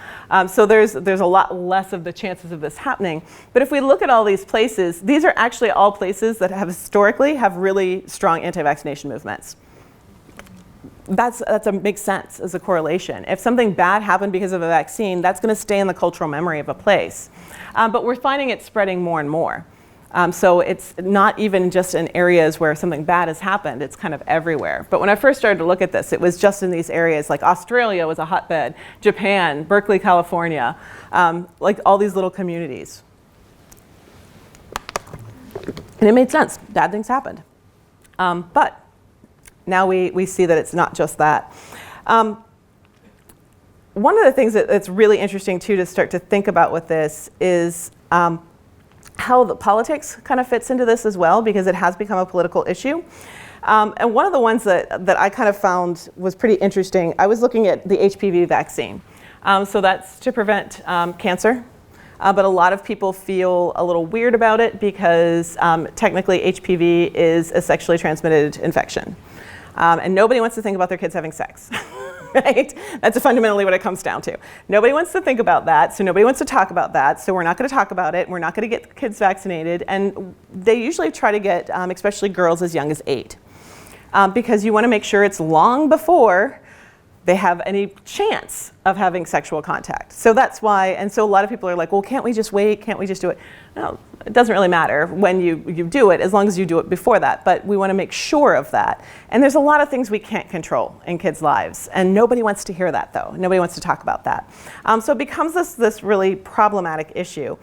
So there's a lot less of the chances of this happening. But if we look at all these places, these are actually all places that have historically have really strong anti-vaccination movements. That makes sense as a correlation. If something bad happened because of a vaccine, that's going to stay in the cultural memory of a place. But we're finding it spreading more and more. So it's not even just in areas where something bad has happened, it's kind of everywhere. But when I first started to look at this, it was just in these areas, like Australia was a hotbed, Japan, Berkeley, California, like all these little communities. And it made sense, bad things happened. But now we see that it's not just that. One of the things that's really interesting too to start to think about with this is how the politics kind of fits into this as well, because it has become a political issue. And one of the ones that I kind of found was pretty interesting, I was looking at the HPV vaccine. So that's to prevent cancer. But a lot of people feel a little weird about it because technically HPV is a sexually transmitted infection. And nobody wants to think about their kids having sex. Right? That's fundamentally what it comes down to. Nobody wants to think about that, so nobody wants to talk about that, so we're not going to talk about it. We're not going to get kids vaccinated, and they usually try to get, especially girls as young as 8, because you want to make sure it's long before they have any chance of having sexual contact. So that's why, and so a lot of people are like, well, can't we just wait? Can't we just do it? No, it doesn't really matter when you do it, as long as you do it before that. But we want to make sure of that. And there's a lot of things we can't control in kids' lives. And nobody wants to hear that, though. Nobody wants to talk about that. So it becomes this really problematic issue,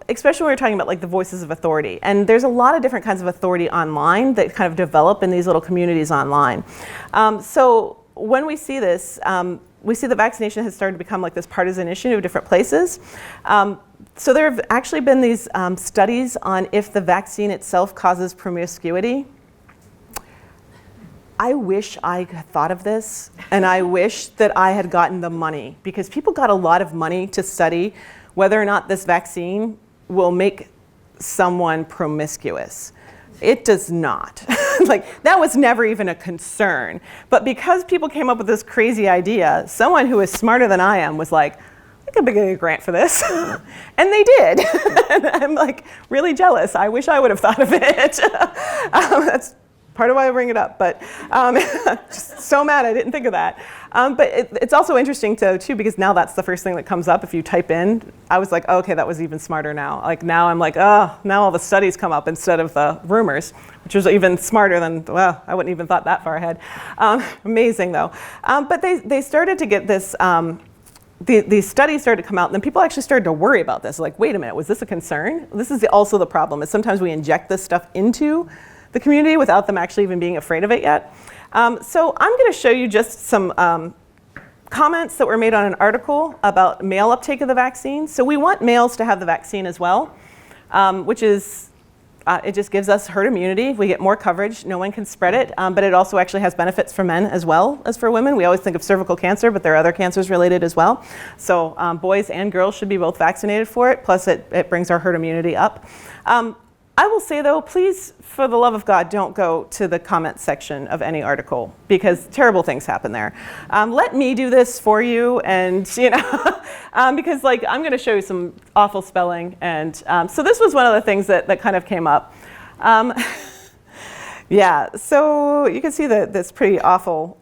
especially when we're talking about like the voices of authority. And there's a lot of different kinds of authority online that kind of develop in these little communities online. So when we see this, we see that vaccination has started to become like this partisan issue of different places. So there have actually been these studies on if the vaccine itself causes promiscuity. I wish I had thought of this, and I wish that I had gotten the money, because people got a lot of money to study whether or not this vaccine will make someone promiscuous. It does not. Like, that was never even a concern. But because people came up with this crazy idea, someone who is smarter than I am was like, I could get a grant for this. And they did. And I'm like really jealous. I wish I would have thought of it. That's part of why I bring it up. But just so mad I didn't think of that. But it's also interesting too, because now that's the first thing that comes up if you type in. I was like, oh, okay, that was even smarter now. Like now I'm like, oh, now all the studies come up instead of the rumors, which was even smarter than, well, I wouldn't even thought that far ahead. Amazing though. But they started to get this, these studies started to come out, and then people actually started to worry about this. Like, wait a minute, was this a concern? This is also the problem, is sometimes we inject this stuff into the community without them actually even being afraid of it yet. So I'm going to show you just some comments that were made on an article about male uptake of the vaccine. So we want males to have the vaccine as well, which is, it just gives us herd immunity. We get more coverage. No one can spread it, but it also actually has benefits for men as well as for women. We always think of cervical cancer, but there are other cancers related as well. So boys and girls should be both vaccinated for it, plus it brings our herd immunity up. I will say though, please, for the love of God, don't go to the comment section of any article because terrible things happen there. Let me do this for you, and because I'm going to show you some awful spelling, and so this was one of the things that kind of came up. Yeah, so you can see this pretty awful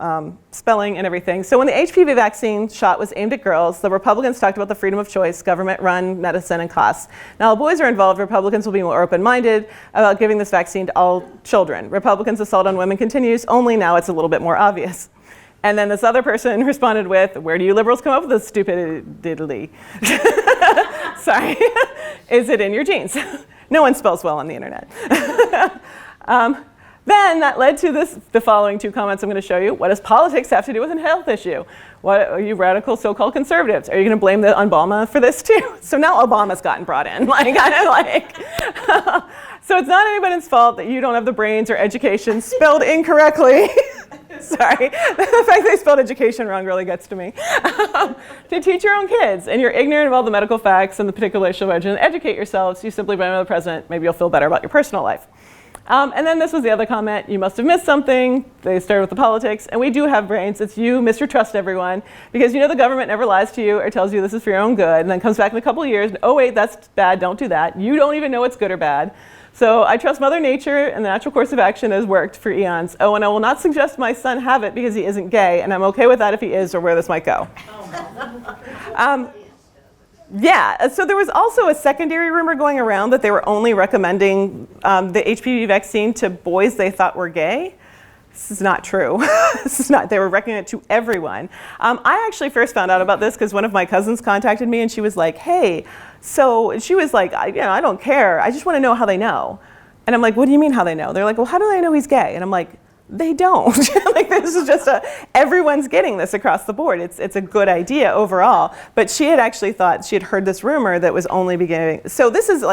spelling and everything. So when the HPV vaccine shot was aimed at girls, the Republicans talked about the freedom of choice, government-run medicine, and costs. Now, while boys are involved, Republicans will be more open-minded about giving this vaccine to all children. Republicans' assault on women continues, only now it's a little bit more obvious. And then this other person responded with, where do you liberals come up with this stupidity? Sorry. Is it in your genes? No one spells well on the internet. Then that led to the following two comments I'm going to show you. What does politics have to do with a health issue? What are you radical so-called conservatives? Are you going to blame Obama for this too? So now Obama's gotten brought in. So it's not anybody's fault that you don't have the brains or education spelled incorrectly. Sorry, the fact they spelled education wrong really gets to me. To teach your own kids, and you're ignorant of all the medical facts and the particular issue of religion. Educate yourselves. You simply blame the president. Maybe you'll feel better about your personal life. And then this was the other comment. You must have missed something. They started with the politics. And we do have brains. It's you, Mr. Trust Everyone. Because the government never lies to you or tells you this is for your own good. And then comes back in a couple of years. And, oh, wait, that's bad. Don't do that. You don't even know what's good or bad. So I trust Mother Nature, and the natural course of action has worked for eons. Oh, and I will not suggest my son have it because he isn't gay. And I'm OK with that if he is or where this might go. Yeah, so there was also a secondary rumor going around that they were only recommending the HPV vaccine to boys they thought were gay. This is not true. This is not. They were recommending it to everyone. I actually first found out about this because one of my cousins contacted me and she was like, hey, so she was like, I don't care. I just want to know how they know. And I'm like, what do you mean how they know? They're like, well, how do they know he's gay? And I'm like, they don't. This is just everyone's getting this across the board. It's a good idea overall. But she had actually thought, she had heard this rumor that was only beginning. So this is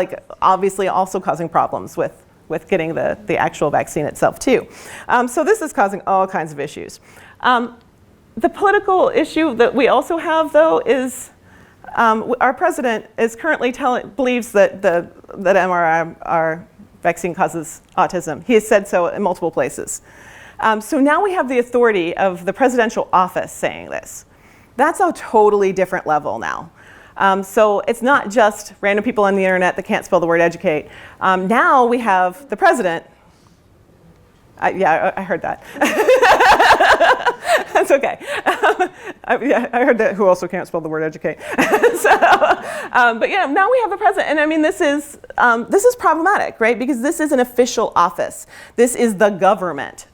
obviously also causing problems with getting the actual vaccine itself too. So this is causing all kinds of issues. The political issue that we also have though is our president is currently believes that mRNA vaccine causes autism. He has said so in multiple places. So now we have the authority of the presidential office saying this. That's a totally different level now. So it's not just random people on the internet that can't spell the word educate. Now we have the president. Yeah, I heard that. That's okay. I heard that. Who also can't spell the word educate? But yeah, now we have the president, and I mean this is problematic, right? Because this is an official office. This is the government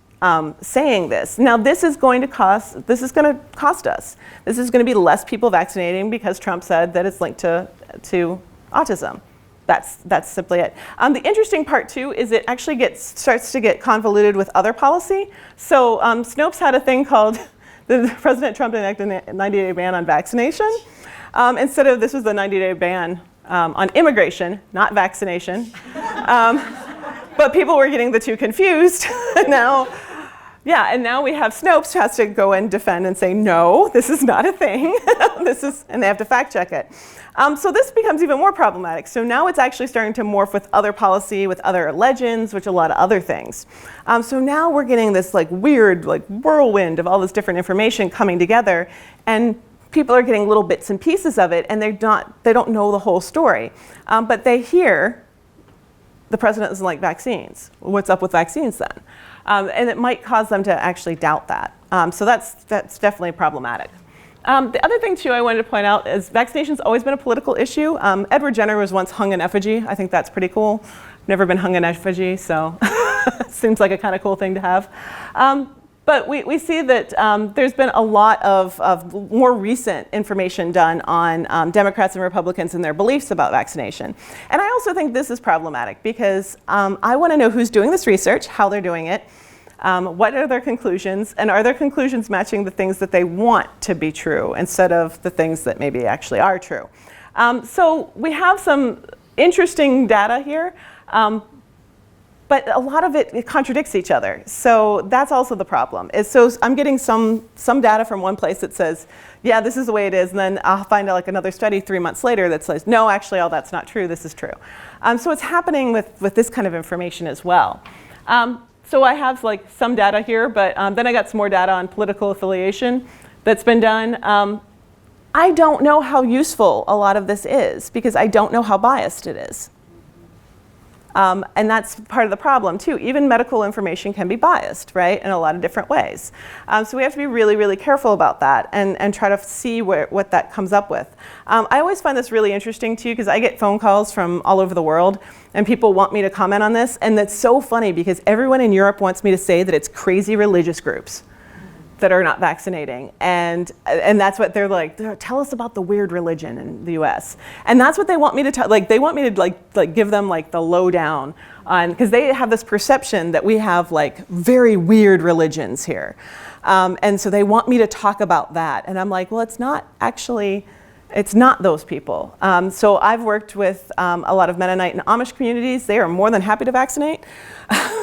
saying this. Now this is going to cost us. This is going to be less people vaccinating because Trump said that it's linked to autism. That's simply it. The interesting part too is it actually starts to get convoluted with other policy. So Snopes had a thing called President Trump enacted a 90-day ban on vaccination. Instead of this was the 90-day ban on immigration, not vaccination. But people were getting the two confused. Now we have Snopes who has to go and defend and say, no, this is not a thing. And they have to fact check it. So this becomes even more problematic. So now it's actually starting to morph with other policy, with other legends, which a lot of other things. So now we're getting this weird whirlwind of all this different information coming together, and people are getting little bits and pieces of it, and they don't know the whole story. But they hear the president doesn't like vaccines. What's up with vaccines then? And it might cause them to actually doubt that. So that's definitely problematic. The other thing too I wanted to point out is vaccination's always been a political issue. Edward Jenner was once hung in effigy. I think that's pretty cool. Never been hung in effigy, so seems like a kind of cool thing to have. But we see that there's been a lot of more recent information done on Democrats and Republicans and their beliefs about vaccination. And I also think this is problematic because I want to know who's doing this research, how they're doing it, what are their conclusions, and are their conclusions matching the things that they want to be true instead of the things that maybe actually are true. So we have some interesting data here. But a lot of it contradicts each other. So that's also the problem. So I'm getting some data from one place that says, yeah, this is the way it is. And then I'll find out like another study 3 months later that says, no, actually, all that's not true. This is true. So it's happening with this kind of information as well. So I have like some data here, but then I got some more data on political affiliation that's been done. I don't know how useful a lot of this is because I don't know how biased it is. And that's part of the problem too. Even medical information can be biased, right, in a lot of different ways. So we have to be really, really careful about that and try to see what that comes up with. I always find this really interesting too because I get phone calls from all over the world and people want me to comment on this. And that's so funny because everyone in Europe wants me to say that it's crazy religious groups that are not vaccinating, and that's what they're like. Tell us about the weird religion in the U.S. And that's what they want me to tell. Like they want me to like give them like the lowdown on, because they have this perception that we have like very weird religions here, and so they want me to talk about that. And I'm like, well, it's not actually. It's not those people. So I've worked with a lot of Mennonite and Amish communities. They are more than happy to vaccinate,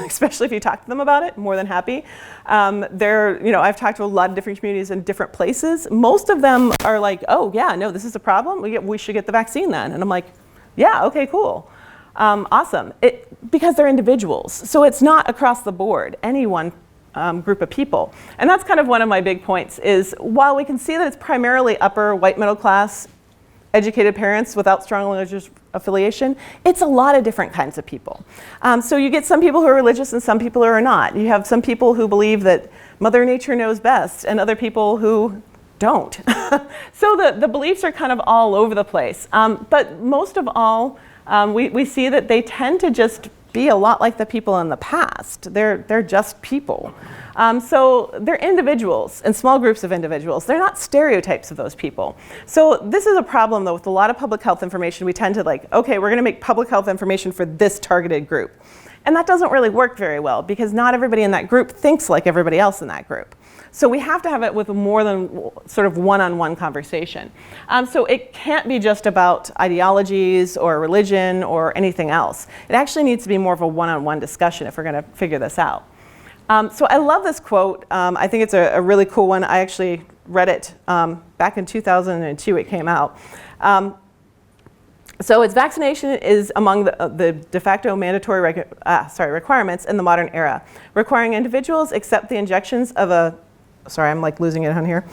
especially if you talk to them about it, more than happy. I've talked to a lot of different communities in different places. Most of them are like, oh yeah, no, this is a problem. We should get the vaccine then. And I'm like, yeah, okay, cool. Awesome. Because they're individuals. So it's not across the board, any one group of people. And that's kind of one of my big points is while we can see that it's primarily upper white middle class educated parents without strong religious affiliation, it's a lot of different kinds of people. So you get some people who are religious and some people who are not. You have some people who believe that Mother Nature knows best and other people who don't. So the beliefs are kind of all over the place. But most of all, we see that they tend to just be a lot like the people in the past. They're just people. So they're individuals and small groups of individuals. They're not stereotypes of those people. So this is a problem though with a lot of public health information. We tend to like, okay, we're gonna make public health information for this targeted group. And that doesn't really work very well because not everybody in that group thinks like everybody else in that group. So we have to have it with more than sort of one-on-one conversation. So it can't be just about ideologies or religion or anything else. It actually needs to be more of a one-on-one discussion if we're going to figure this out. So I love this quote. I think it's a really cool one. I actually read it back in 2002. It came out. So its vaccination is among the de facto mandatory requirements in the modern era, requiring individuals accept the injections of a I'm like losing it on here,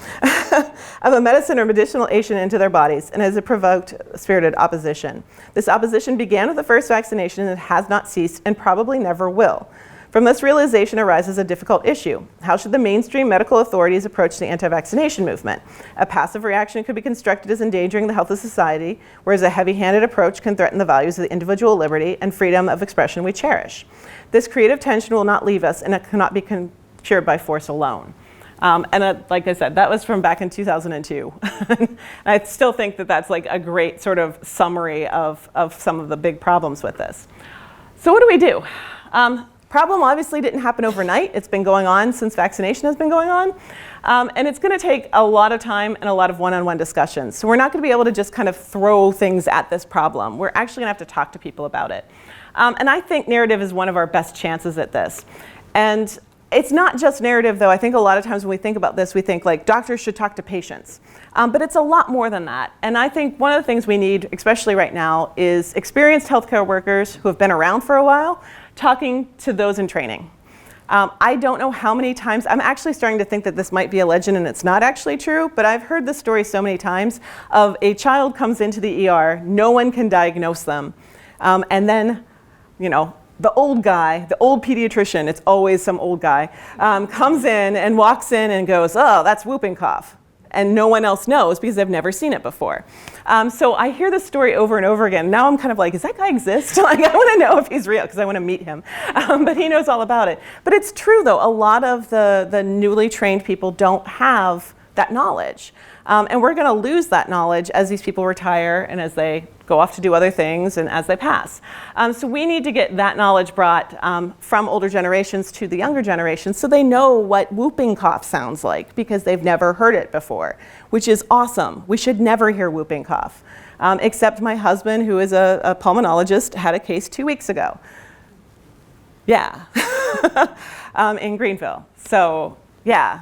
of a medicine or medicinal agent into their bodies, and has provoked spirited opposition. This opposition began with the first vaccination and has not ceased and probably never will. From this realization arises a difficult issue. How should the mainstream medical authorities approach the anti-vaccination movement? A passive reaction could be constructed as endangering the health of society, whereas a heavy-handed approach can threaten the values of the individual liberty and freedom of expression we cherish. This creative tension will not leave us, and it cannot be cured by force alone. Like I said, that was from back in 2002. And I still think that that's like a great sort of summary of some of the big problems with this. So what do we do? Problem obviously didn't happen overnight. It's been going on since vaccination has been going on. And it's going to take a lot of time and a lot of one-on-one discussions. So we're not going to be able to just kind of throw things at this problem. We're actually going to have to talk to people about it. And I think narrative is one of our best chances at this. And it's not just narrative, though. I think a lot of times when we think about this, we think like doctors should talk to patients. But it's a lot more than that. And I think one of the things we need, especially right now, is experienced healthcare workers who have been around for a while talking to those in training. I don't know how many times, I'm actually starting to think that this might be a legend and it's not actually true, but I've heard this story so many times of a child comes into the ER, no one can diagnose them, and then, the old guy, the old pediatrician, it's always some old guy, comes in and walks in and goes, oh, that's whooping cough. And no one else knows because they've never seen it before. So I hear this story over and over again. Now I'm kind of like, does that guy exist? Like, I want to know if he's real because I want to meet him. But he knows all about it. But it's true, though. A lot of the newly trained people don't have that knowledge. And we're going to lose that knowledge as these people retire and as they go off to do other things and as they pass. So we need to get that knowledge brought from older generations to the younger generations so they know what whooping cough sounds like because they've never heard it before, which is awesome. We should never hear whooping cough, except my husband, who is a pulmonologist, had a case 2 weeks ago. Yeah, in Greenville. So yeah,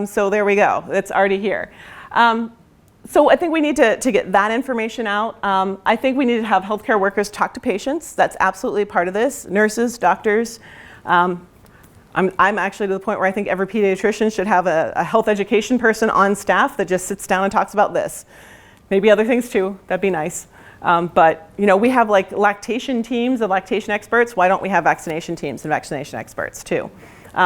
so there we go. It's already here. So I think we need to get that information out. I think we need to have healthcare workers talk to patients. That's absolutely part of this. Nurses, doctors. I'm actually to the point where I think every pediatrician should have a health education person on staff that just sits down and talks about this. Maybe other things too, that'd be nice. But you know, we have like lactation teams and lactation experts. Why don't we have vaccination teams and vaccination experts too?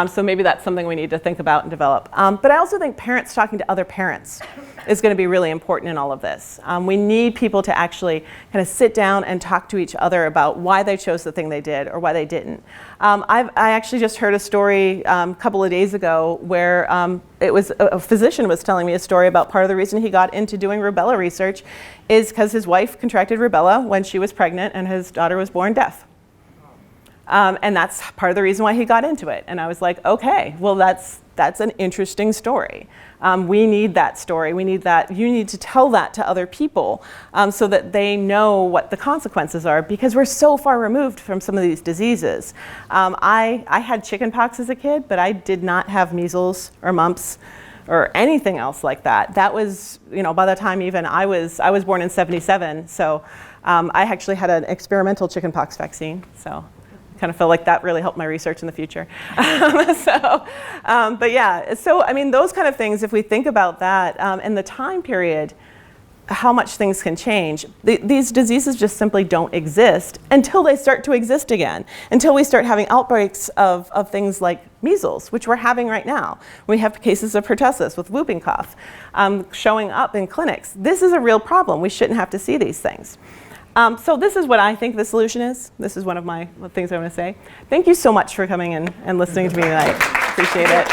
So maybe that's something we need to think about and develop. But I also think parents talking to other parents is going to be really important in all of this. We need people to actually kind of sit down and talk to each other about why they chose the thing they did or why they didn't. I actually just heard a story a couple of days ago where it was a physician was telling me a story about part of the reason he got into doing rubella research is because his wife contracted rubella when she was pregnant and his daughter was born deaf. And that's part of the reason why he got into it. And I was like, okay, well, that's an interesting story. We need that story. We need that. You need to tell that to other people so that they know what the consequences are, because we're so far removed from some of these diseases. I had chickenpox as a kid, but I did not have measles or mumps or anything else like that. That was, you know, by the time even I was born in '77, so I actually had an experimental chickenpox vaccine. So kind of feel like that really helped my research in the future. But yeah, so I mean, those kind of things, if we think about that and the time period, how much things can change. These diseases just simply don't exist until they start to exist again, until we start having outbreaks of things like measles, which we're having right now. We have cases of pertussis with whooping cough showing up in clinics. This is a real problem. We shouldn't have to see these things. So this is what I think the solution is. This is one of my things I want to say. Thank you so much for coming in and listening to me tonight. Appreciate it.